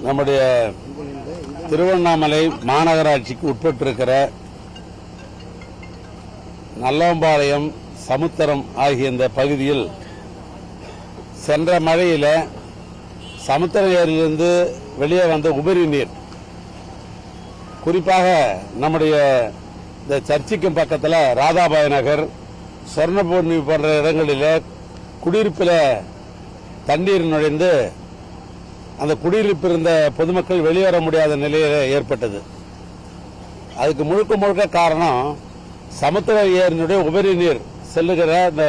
நம்முடைய திருவண்ணாமலை மாநகராட்சிக்கு உட்பட்டிருக்கிற நல்லம்பாளையம், சமுத்திரம் ஆகிய இந்த பகுதியில் சென்ற மழையில் சமுத்திரம் ஏரியிலிருந்து வெளியே வந்த உபரி நீர், குறிப்பாக நம்முடைய இந்த சர்ச்சுக்கும் பக்கத்தில் ராதாபாய் நகர், சொர்ணபூர்ணி போன்ற இடங்களில் குடியிருப்பில் தண்ணீர் நுழைந்து அந்த குடியிருப்பு இருந்த பொதுமக்கள் வெளியேற முடியாத நிலையில் ஏற்பட்டது. அதுக்கு முழுக்க முழுக்க காரணம் சமுத்திர ஏரியினுடைய உபரி நீர் செல்லுகிற இந்த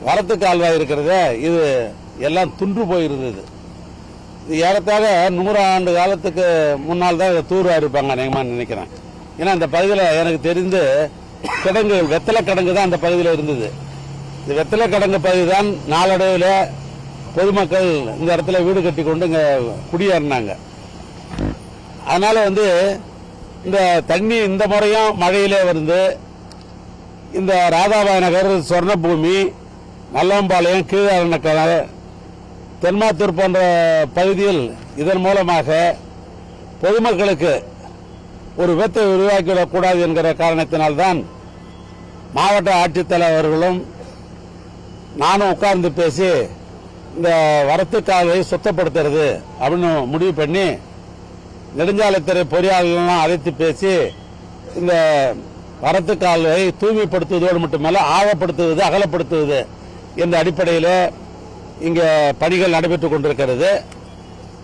வரத்து கால்வாய் இருக்கிறத, இது எல்லாம் துன்று போயிருந்தது. இது ஏறத்தாழ 100 ஆண்டு காலத்துக்கு முன்னால் தான் இதை தூர்வா இருப்பாங்க அநேகமாக நினைக்கிறேன். ஏன்னா இந்த பகுதியில் எனக்கு தெரிந்து கிடங்கு, வெத்தலை கிடங்கு தான் அந்த பகுதியில் இருந்தது. இந்த வெத்தலை கிடங்கு பகுதி தான் நாளடைவில் பொதுமக்கள் இந்த இடத்துல வீடு கட்டி கொண்டு இங்கே குடியேறினாங்க. அதனால இந்த தண்ணி இந்த முறையும் மழையிலே வந்து இந்த ராதாபாய் நகர், சொர்ணபூமி, நல்லம்பாளையம், கீழரணக்கரை, தென்மாத்தூர் போன்ற பகுதியில் இதன் மூலமாக பொதுமக்களுக்கு ஒரு விபத்தை உருவாக்கிவிடக்கூடாது என்கிற காரணத்தினால்தான் மாவட்ட ஆட்சித்தலைவர்களும் நானும் உட்கார்ந்து பேசி இந்த வரத்து கால்வாயை சுத்தப்படுத்துறது அப்படின்னு முடிவு பண்ணி நெடுஞ்சாலைத்துறை பொறியாளர்களெல்லாம் அழைத்து பேசி இந்த வரத்து கால்வாயை தூய்மைப்படுத்துவதோடு மட்டுமல்ல ஆழப்படுத்துவது, அகலப்படுத்துவது என்ற அடிப்படையில் இங்கே பணிகள் நடைபெற்றுக் கொண்டிருக்கிறது.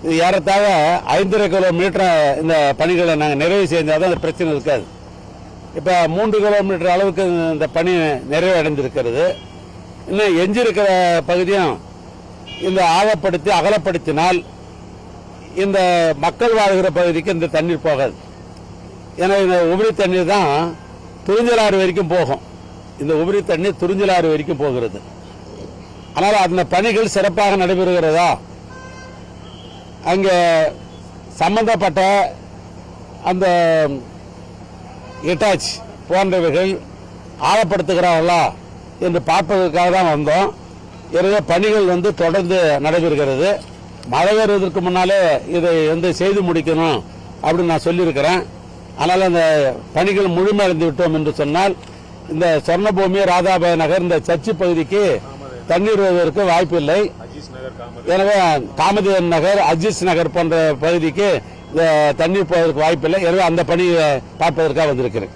இது ஏறத்தாழ 5.5 கிலோமீட்டர் இந்த பணிகளை நாங்கள் நிறைவு செஞ்சால் தான் பிரச்சனை இருக்காது. இப்போ 3 கிலோமீட்டர் அளவுக்கு இந்த பணி நிறைவடைந்திருக்கிறது. இன்னும் எஞ்சிருக்கிற பகுதியும் இந்த ஆழப்படுத்தி அகலப்படுத்தினால் இந்த மக்கள் வாழ்கிற பகுதிக்கு இந்த தண்ணீர் போகாது. ஏன்னா இந்த உபரி தண்ணீர் தான் துறிஞ்சலாறு வரைக்கும் போகும். இந்த உபரி தண்ணீர் துறிஞ்சலாறு வரைக்கும் போகிறது. ஆனால் அந்த பணிகள் சிறப்பாக நடைபெறுகிறதா, அங்கே சம்பந்தப்பட்ட அந்த இட்டாச் போன்றவைகள் ஆழப்படுத்துகிறார்களா என்று பார்ப்பதற்காக தான் வந்தோம். எனவே பணிகள் தொடர்ந்து நடைபெறுகிறது. மழை வருவதற்கு முன்னாலே இதை செய்து முடிக்கணும் அப்படின்னு நான் சொல்லியிருக்கிறேன். ஆனால் அந்த பணிகள் முழுமையடைந்து விட்டோம் என்று சொன்னால் இந்த சொர்ணபூமி, ராதாபாய் நகர், இந்த சர்ச்சு பகுதிக்கு தண்ணீர் வருவதற்கு வாய்ப்பு இல்லை. எனவே காமதேவன் நகர், அஜிஸ் நகர் போன்ற பகுதிக்கு இந்த தண்ணீர் போவதற்கு வாய்ப்பில்லை. எனவே அந்த பணியை பார்ப்பதற்காக வந்திருக்கிறேன்.